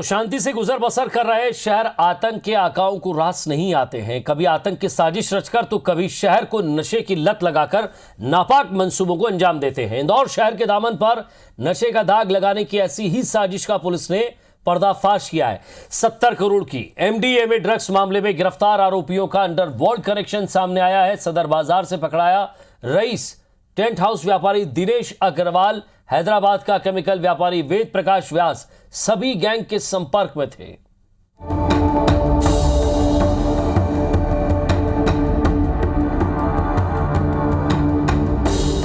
शांति से गुजर बसर कर रहे शहर आतंक के आकाओं को रास नहीं आते हैं। कभी आतंक की साजिश रचकर तो कभी शहर को नशे की लत लगाकर नापाक मंसूबों को अंजाम देते हैं। इंदौर शहर के दामन पर नशे का दाग लगाने की ऐसी ही साजिश का पुलिस ने पर्दाफाश किया है। 70 करोड़ की MDMA ड्रग्स मामले में गिरफ्तार आरोपियों का अंडरवर्ल्ड कनेक्शन सामने आया है। सदर बाजार से पकड़ाया रईस, टेंट हाउस व्यापारी दिनेश अग्रवाल, हैदराबाद का केमिकल व्यापारी वेद प्रकाश व्यास सभी गैंग के संपर्क में थे।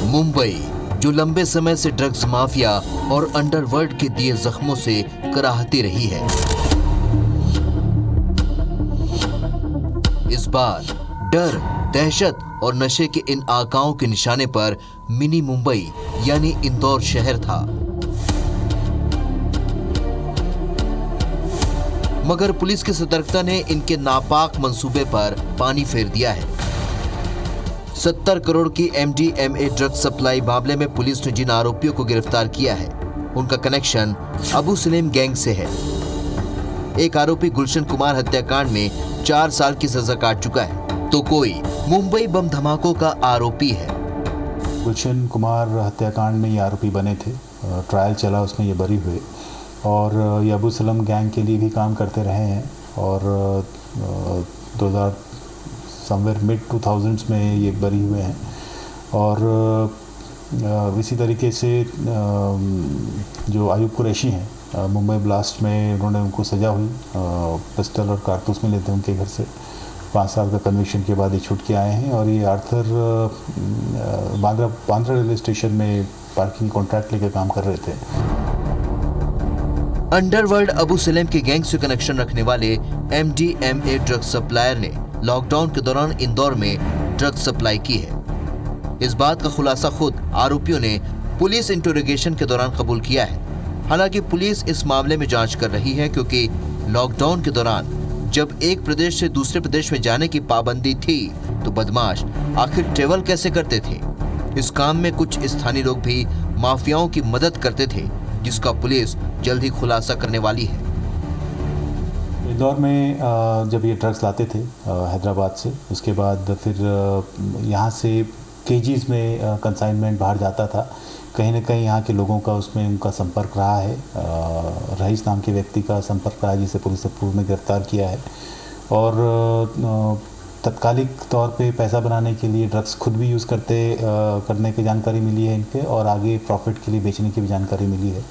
मुंबई, जो लंबे समय से ड्रग्स माफिया और अंडरवर्ल्ड के दिए जख्मों से कराहती रही है, इस बार डर, दहशत और नशे के इन आकाओं के निशाने पर मिनी मुंबई यानी इंदौर शहर था। मगर पुलिस की सतर्कता ने इनके नापाक मंसूबे पर पानी फेर दिया है। 70 करोड़ की MDMA ड्रग्स सप्लाई मामले में पुलिस ने जिन आरोपियों को गिरफ्तार किया है, उनका कनेक्शन अबू सलेम गैंग से है। एक आरोपी गुलशन कुमार हत्याकांड में 4 साल की सजा काट चुका है, तो कोई मुंबई बम धमाकों का आरोपी है। गुलशन कुमार हत्याकांड में ये आरोपी बने थे, ट्रायल चला, उसमें ये बरी हुए और ये अबू सलेम गैंग के लिए भी काम करते रहे हैं और 2000 समवेयर मिड 2000s में ये बरी हुए हैं। और इसी तरीके से जो आयुब कुरैशी हैं, मुंबई ब्लास्ट में उन्होंने उनको सज़ा हुई, पिस्टल और कारतूस मिले थे उनके घर से। 5 साल का कन्विक्शन के बाद ये छूट के आए हैं और ये आर्थर बांद्रा रेलवे स्टेशन में पार्किंग कॉन्ट्रैक्ट लेकर काम कर रहे थे। अंडरवर्ल्ड अबू सलेम के गैंग से कनेक्शन रखने वाले MDMA ड्रग्स सप्लायर ने लॉकडाउन के दौरान इंदौर में ड्रग्स सप्लाई की है। इस बात का खुलासा खुद आरोपियों ने पुलिस इंटरोगेशन के दौरान कबूल किया है। हालांकि पुलिस इस मामले में जांच कर रही है, क्योंकि लॉकडाउन के दौरान जब एक प्रदेश से दूसरे प्रदेश में जाने की पाबंदी थी, तो बदमाश आखिर ट्रेवल कैसे करते थे। इस काम में कुछ स्थानीय लोग भी माफियाओं की मदद करते थे, जिसका पुलिस जल्द ही खुलासा करने वाली है। इंदौर में जब ये ड्रग्स लाते थे हैदराबाद से, उसके बाद फिर यहाँ से केजीज में कंसाइनमेंट बाहर जाता था। कहीं ना कहीं यहाँ के लोगों का उसमें उनका संपर्क रहा है। रईस नाम के व्यक्ति का संपर्क रहा है, जिसे पुलिस ने पूर्व में गिरफ्तार किया है। और तत्कालिक तौर पे पैसा बनाने के लिए ड्रग्स खुद भी यूज़ करने की जानकारी मिली है इनके, और आगे प्रॉफिट के लिए बेचने की भी जानकारी मिली है।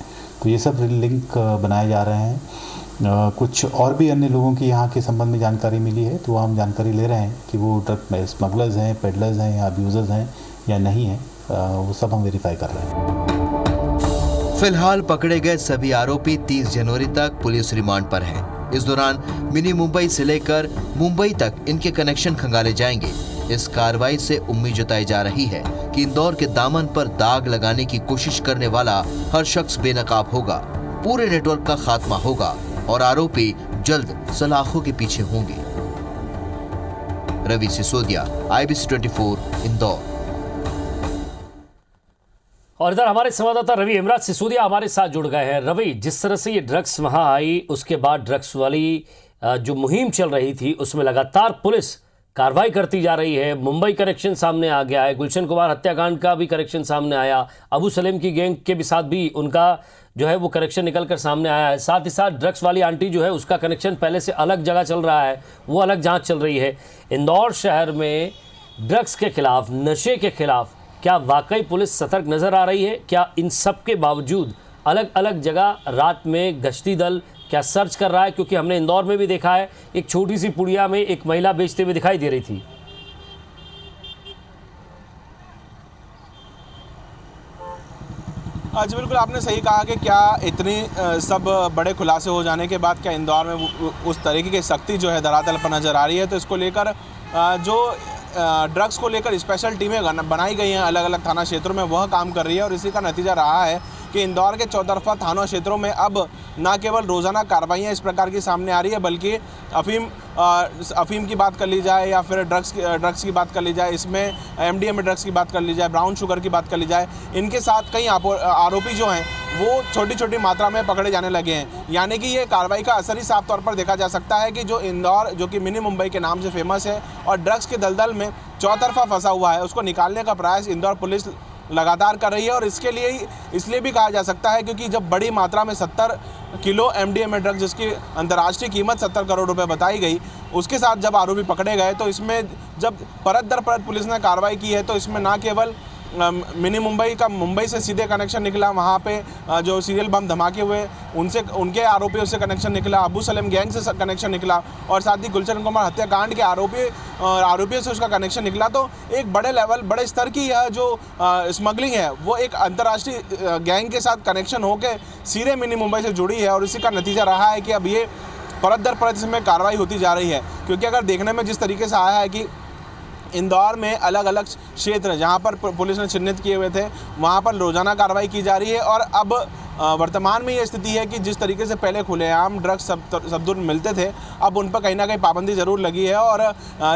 तो ये सब लिंक बनाए जा रहे हैं। कुछ और भी अन्य लोगों की यहाँ के संबंध में जानकारी मिली है, तो हम जानकारी ले रहे हैं कि वो ड्रग स्मगलर्स हैं, पेडलर्स हैं या अब्यूज़र्स हैं या नहीं हैं। वो सब हम वेरीफाई कर रहे हैं। फिलहाल पकड़े गए सभी आरोपी 30 जनवरी तक पुलिस रिमांड पर हैं। इस दौरान मिनी मुंबई से लेकर मुंबई तक इनके कनेक्शन खंगाले जाएंगे। इस कार्रवाई से उम्मीद जताई जा रही है कि इंदौर के दामन पर दाग लगाने की कोशिश करने वाला हर शख्स बेनकाब होगा, पूरे नेटवर्क का खात्मा होगा और आरोपी जल्द सलाखों के पीछे होंगे। रवि सिसोदिया, IBC 24, इंदौर। और इधर हमारे संवाददाता रवि इमराज सिसोदिया हमारे साथ जुड़ गए हैं। रवि, जिस तरह से ये ड्रग्स वहां आई, उसके बाद ड्रग्स वाली जो मुहिम चल रही थी, उसमें लगातार पुलिस कार्रवाई करती जा रही है। मुंबई कनेक्शन सामने आ गया है, गुलशन कुमार हत्याकांड का भी कनेक्शन सामने आया, अबू सलेम की गैंग के भी साथ भी उनका जो है वो कनेक्शन निकल कर सामने आया है। साथ ही साथ ड्रग्स वाली आंटी जो है उसका कनेक्शन पहले से अलग जगह चल रहा है, वो अलग जाँच चल रही है। इंदौर शहर में ड्रग्स के खिलाफ, नशे के खिलाफ क्या वाकई पुलिस सतर्क नजर आ रही है? क्या इन सब के बावजूद अलग अलग जगह रात में गश्ती दल क्या सर्च कर रहा है? क्योंकि हमने इंदौर में भी देखा है, एक छोटी सी पुड़िया में एक महिला बेचते हुए दिखाई दे रही थी। जी बिल्कुल, आपने सही कहा कि क्या इतनी सब बड़े खुलासे हो जाने के बाद क्या इंदौर में उस तरीके की सख्ती जो है धरातल पर नज़र आ रही है। तो इसको लेकर जो ड्रग्स को लेकर स्पेशल टीमें बनाई गई हैं अलग अलग थाना क्षेत्रों में, वह काम कर रही है और इसी का नतीजा रहा है कि इंदौर के चौतरफा थाना क्षेत्रों में अब न केवल रोज़ाना कार्रवाइयाँ इस प्रकार की सामने आ रही है, बल्कि अफीम की बात कर ली जाए या फिर ड्रग्स की बात कर ली जाए, इसमें MDMA ड्रग्स की बात कर ली जाए, ब्राउन शुगर की बात कर ली जाए, इनके साथ कई आरोपी जो हैं वो छोटी छोटी मात्रा में पकड़े जाने लगे हैं। यानी कि ये कार्रवाई का असर ही साफ तौर पर देखा जा सकता है कि जो इंदौर, जो कि मिनी मुंबई के नाम से फेमस है और ड्रग्स के दलदल में चौतरफा फंसा हुआ है, उसको निकालने का प्रयास इंदौर पुलिस लगातार कर रही है। और इसके लिए इसलिए भी कहा जा सकता है क्योंकि जब बड़ी मात्रा में 70 किलो MDMA ड्रग्स, जिसकी अंतर्राष्ट्रीय कीमत 70 करोड़ रुपए बताई गई, उसके साथ जब आरोपी पकड़े गए तो इसमें जब परत दर परत पुलिस ने कार्रवाई की है तो इसमें ना केवल मिनी मुंबई का मुंबई से सीधे कनेक्शन निकला, वहाँ पे जो सीरियल बम धमाके हुए उनके आरोपियों से कनेक्शन निकला, अबू सलेम गैंग से कनेक्शन निकला और साथ ही गुलशन कुमार हत्याकांड के आरोपियों से उसका कनेक्शन निकला। तो एक बड़े स्तर की यह जो स्मगलिंग है वो एक अंतर्राष्ट्रीय गैंग के साथ कनेक्शन होकर सीधे मिनी मुंबई से जुड़ी है और इसी का नतीजा रहा है कि अब ये परत दर परत इसमें कार्रवाई होती जा रही है। क्योंकि अगर देखने में जिस तरीके से आया है कि इंदौर में अलग अलग क्षेत्र जहां पर पुलिस ने चिन्हित किए हुए थे वहां पर रोजाना कार्रवाई की जा रही है और अब वर्तमान में ये स्थिति है कि जिस तरीके से पहले खुलेआम ड्रग्स सब दूर मिलते थे, अब उन पर कहीं ना कहीं पाबंदी ज़रूर लगी है और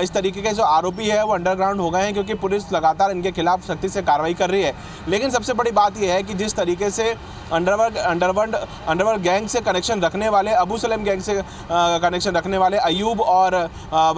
इस तरीके के जो आरोपी है वो अंडरग्राउंड हो गए हैं क्योंकि पुलिस लगातार इनके खिलाफ सख्ती से कार्रवाई कर रही है। लेकिन सबसे बड़ी बात यह है कि जिस तरीके से अंडरवर्ल्ड गैंग से कनेक्शन रखने वाले, अबू सलेम गैंग से कनेक्शन रखने वाले अयूब और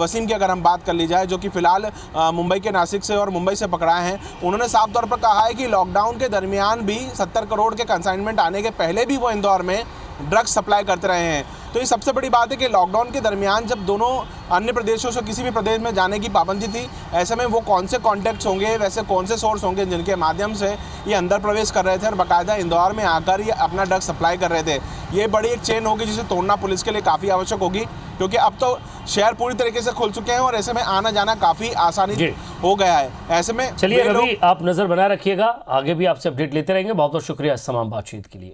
वसीम की अगर हम बात कर ली जाए, जो कि फ़िलहाल मुंबई के नासिक से और मुंबई से पकड़ाए हैं, उन्होंने साफ तौर पर कहा है कि लॉकडाउन के दरमियान भी 70 करोड़ के कंसाइनमेंट आने के पहले भी वो इंदौर में ड्रग्स सप्लाई करते रहे हैं। तो ये सबसे बड़ी बात है कि लॉकडाउन के दरमियान जब दोनों अन्य प्रदेशों से किसी भी प्रदेश में जाने की पाबंदी थी, ऐसे में वो कौन से कॉन्टैक्ट्स होंगे, वैसे कौन से सोर्स होंगे जिनके माध्यम से ये अंदर प्रवेश कर रहे थे और बाकायदा इंदौर में आकर ये अपना ड्रग्स सप्लाई कर रहे थे। ये बड़ी एक चेन होगी जिसे तोड़ना पुलिस के लिए काफ़ी आवश्यक होगी क्योंकि अब तो शहर पूरी तरीके से खुल चुके हैं और ऐसे में आना जाना काफ़ी आसानी हो गया है। ऐसे में चलिए रवि, आप नज़र बनाए रखिएगा, आगे भी आपसे अपडेट लेते रहेंगे। बहुत बहुत शुक्रिया इस तमाम बातचीत के लिए।